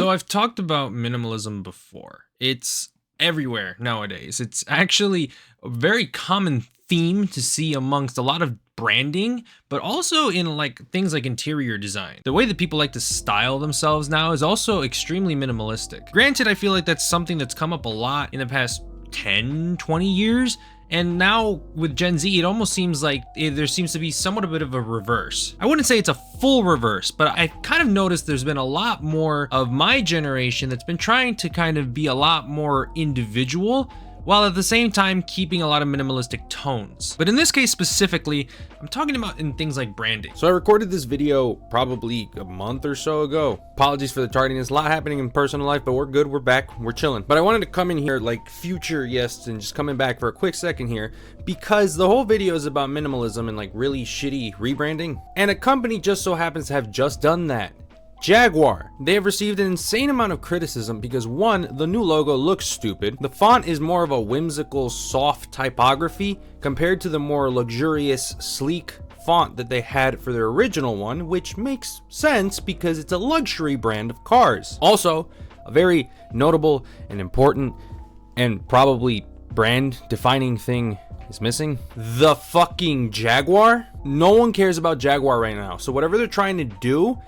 So I've talked about minimalism before. It's everywhere nowadays. It's actually a very common theme to see amongst a lot of branding, but also in like things like interior design. The way that people like to style themselves now is also extremely minimalistic. Granted, I feel like that's something that's come up a lot in the past 10, 20 years. And now with Gen Z, it almost seems like there seems to be somewhat a bit of a reverse. I wouldn't say it's a full reverse, but I've kind of noticed there's been a lot more of my generation that's been trying to kind of be a lot more individual, while at the same time keeping a lot of minimalistic tones. But in this case specifically, I'm talking about in things like branding. So I recorded this video probably a month or so ago. Apologies for the tardiness, a lot happening in personal life, but we're good, we're back, we're chilling. But I wanted to come in here like future yes and just coming back for a quick second here, because the whole video is about minimalism and like really shitty rebranding. And a company just so happens to have just done that. Jaguar. They have received an insane amount of criticism because one, the new logo looks stupid. The font is more of a whimsical, soft typography compared to the more luxurious, sleek font that they had for their original one, which makes sense because it's a luxury brand of cars. Also, a very notable and important and probably brand defining thing is missing. The fucking Jaguar. No one cares about Jaguar right now. So whatever they're trying to do,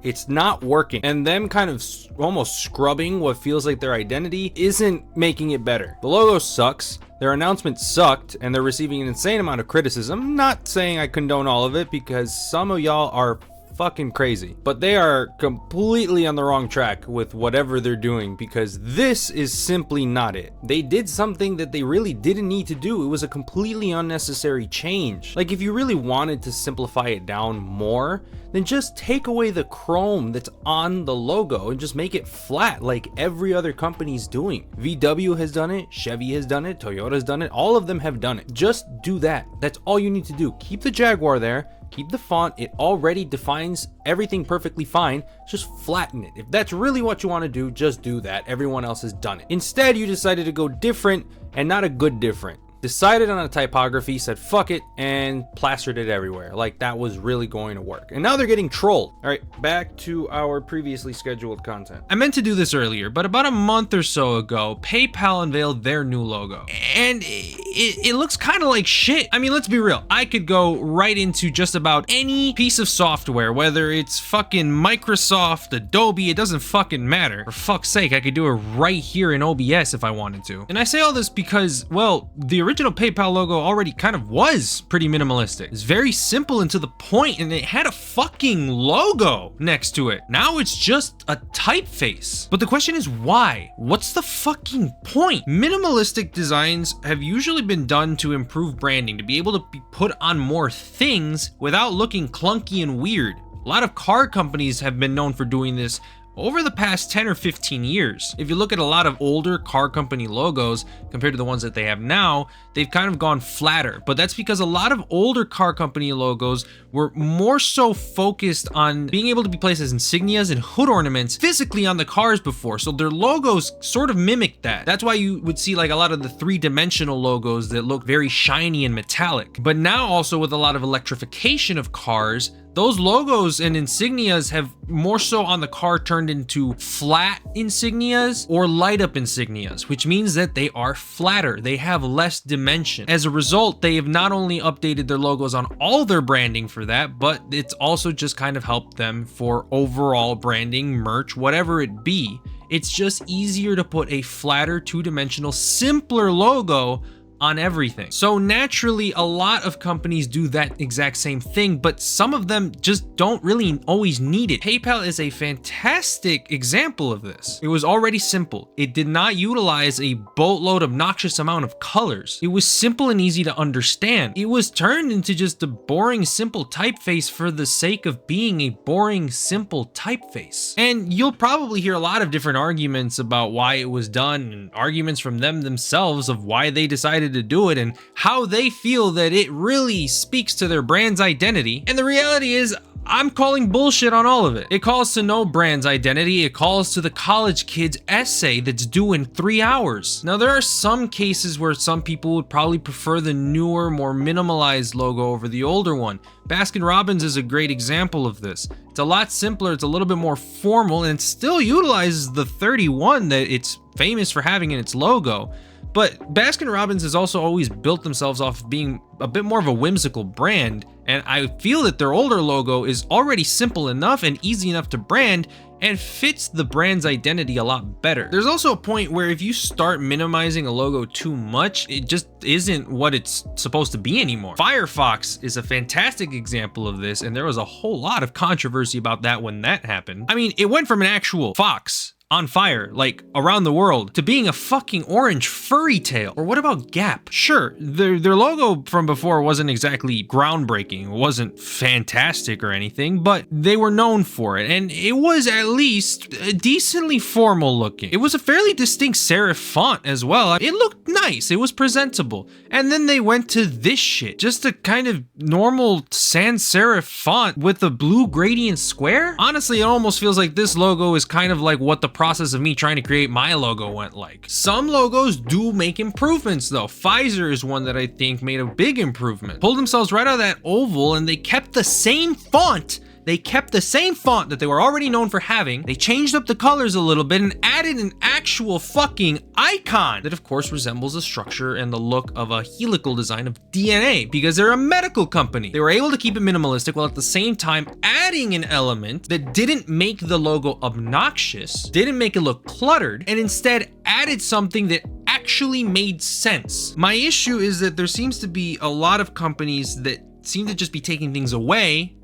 it's not working, and them kind of almost scrubbing what feels like their identity isn't making it better. The logo sucks, their announcement sucked, and they're receiving an insane amount of criticism. I'm not saying I condone all of it because some of y'all are fucking crazy, but they are completely on the wrong track with whatever they're doing, because this is simply not it. They did something that they really didn't need to do. It was a completely unnecessary change. Like, if you really wanted to simplify it down more, then just take away the chrome that's on the logo and just make it flat like every other company's doing. VW has done it, Chevy has done it, Toyota's done it, all of them have done it. Just do that. That's all you need to do. Keep the Jaguar there, keep the font, it already defines everything perfectly fine, just flatten it. If that's really what you want to do, just do that. Everyone else has done it. Instead, you decided to go different, and not a good different. Decided on a typography, said fuck it, and plastered it everywhere. Like that was really going to work. And now they're getting trolled. All right, back to our previously scheduled content. I meant to do this earlier, but about a month or so ago, PayPal unveiled their new logo. And it looks kind of like shit. I mean, let's be real. I could go right into just about any piece of software, whether it's fucking Microsoft, Adobe, it doesn't fucking matter. For fuck's sake, I could do it right here in OBS if I wanted to. And I say all this because, well, the original PayPal logo already kind of was pretty minimalistic. It's very simple and to the point, and it had a fucking logo next to it. Now it's just a typeface. But the question is why? What's the fucking point? Minimalistic designs have usually been done to improve branding, to be able to be put on more things without looking clunky and weird. A lot of car companies have been known for doing this over the past 10 or 15 years. If you look at a lot of older car company logos compared to the ones that they have now, they've kind of gone flatter. But that's because a lot of older car company logos were more so focused on being able to be placed as insignias and hood ornaments physically on the cars before. So their logos sort of mimic that. That's why you would see like a lot of the three-dimensional logos that look very shiny and metallic. But now also with a lot of electrification of cars, those logos and insignias have more so on the car turned into flat insignias or light up insignias, which means that they are flatter. They have less dimension. As a result, they have not only updated their logos on all their branding for that, but it's also just kind of helped them for overall branding, merch, whatever it be. It's just easier to put a flatter, two-dimensional, simpler logo on everything. So naturally, a lot of companies do that exact same thing, but some of them just don't really always need it. PayPal is a fantastic example of this. It was already simple. It did not utilize a boatload obnoxious amount of colors. It was simple and easy to understand. It was turned into just a boring, simple typeface for the sake of being a boring, simple typeface. And you'll probably hear a lot of different arguments about why it was done, and arguments from them themselves of why they decided to do it and how they feel that it really speaks to their brand's identity. And the reality is, I'm calling bullshit on all of it. It calls to no brand's identity. It calls to the college kid's essay that's due in 3 hours. Now, there are some cases where some people would probably prefer the newer, more minimalized logo over the older one. Baskin-Robbins is a great example of this. It's a lot simpler, it's a little bit more formal, and it still utilizes the 31 that it's famous for having in its logo. But Baskin-Robbins has also always built themselves off being a bit more of a whimsical brand, and I feel that their older logo is already simple enough and easy enough to brand and fits the brand's identity a lot better. There's also a point where if you start minimizing a logo too much, it just isn't what it's supposed to be anymore. Firefox is a fantastic example of this, and there was a whole lot of controversy about that when that happened. I mean, it went from an actual fox on fire, like around the world, to being a fucking orange furry tail. Or what about Gap? Sure, their logo from before wasn't exactly groundbreaking, it wasn't fantastic or anything, but they were known for it, and it was at least decently formal looking. It was a fairly distinct serif font as well. It looked nice, it was presentable. And then they went to this shit, just a kind of normal sans serif font with a blue gradient square. Honestly, it almost feels like this logo is kind of like what the process of me trying to create my logo went like. Some logos do make improvements though. Pfizer is one that I think made a big improvement. Pulled themselves right out of that oval and they kept the same font. They kept the same font that they were already known for having. They changed up the colors a little bit and added an actual fucking icon that of course resembles the structure and the look of a helical design of DNA because they're a medical company. They were able to keep it minimalistic while at the same time adding an element that didn't make the logo obnoxious, didn't make it look cluttered, and instead added something that actually made sense. My issue is that there seems to be a lot of companies that seem to just be taking things away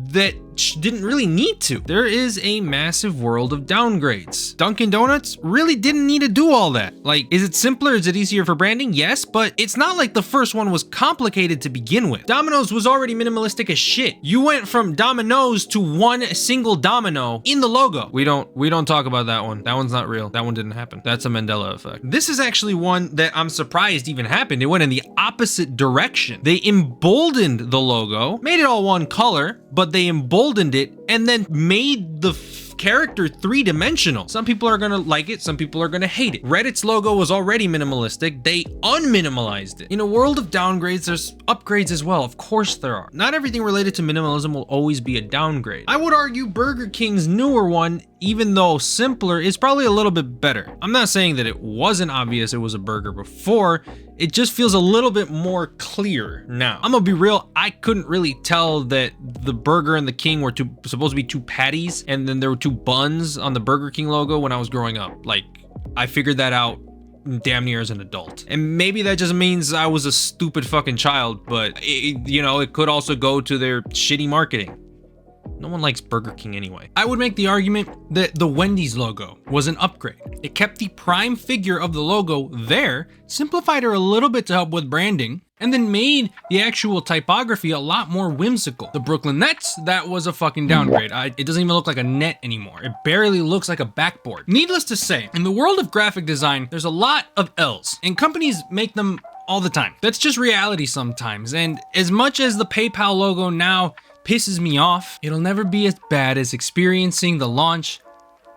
that didn't really need to. There is a massive world of downgrades. Dunkin' Donuts really didn't need to do all that. Like, is it simpler? Is it easier for branding? Yes, but it's not like the first one was complicated to begin with. Domino's was already minimalistic as shit. You went from Domino's to one single domino in the logo. We don't talk about that one. That one's not real. That one didn't happen. That's a Mandela effect. This is actually one that I'm surprised even happened. It went in the opposite direction. They emboldened the logo, made it all one color, but they emboldened it and then made the character three-dimensional. Some people are gonna like it, some people are gonna hate it. Reddit's logo was already minimalistic, they unminimalized it. In a world of downgrades, there's upgrades as well, of course there are. Not everything related to minimalism will always be a downgrade. I would argue Burger King's newer one, even though simpler, is probably a little bit better. I'm not saying that it wasn't obvious it was a burger before, it just feels a little bit more clear now. I'm gonna be real, I couldn't really tell that the burger and the king were supposed to be two patties, and then there were two buns on the Burger King logo when I was growing up. Like, I figured that out damn near as an adult. And maybe that just means I was a stupid fucking child, but it could also go to their shitty marketing. No one likes Burger King anyway. I would make the argument that the Wendy's logo was an upgrade. It kept the prime figure of the logo there, simplified her a little bit to help with branding, and then made the actual typography a lot more whimsical. The Brooklyn Nets, that was a fucking downgrade. It doesn't even look like a net anymore. It barely looks like a backboard. Needless to say, in the world of graphic design, there's a lot of L's, and companies make them all the time. That's just reality sometimes, and as much as the PayPal logo now pisses me off, it'll never be as bad as experiencing the launch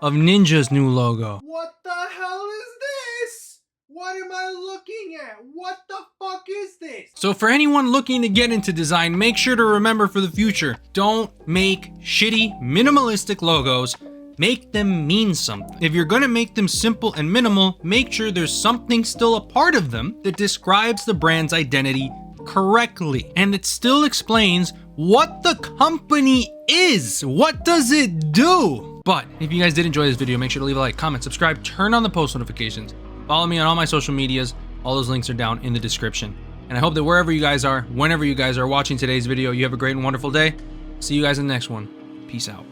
of Ninja's new logo. What the hell is this? What am I looking at? What the fuck is this? So for anyone looking to get into design, make sure to remember for the future, don't make shitty, minimalistic logos. Make them mean something. If you're gonna make them simple and minimal, make sure there's something still a part of them that describes the brand's identity correctly. And it still explains what the company is. What does it do? But if you guys did enjoy this video, make sure to leave a like, comment, subscribe, turn on the post notifications. Follow me on all my social medias. All those links are down in the description. And I hope that wherever you guys are, whenever you guys are watching today's video, you have a great and wonderful day. See you guys in the next one. Peace out.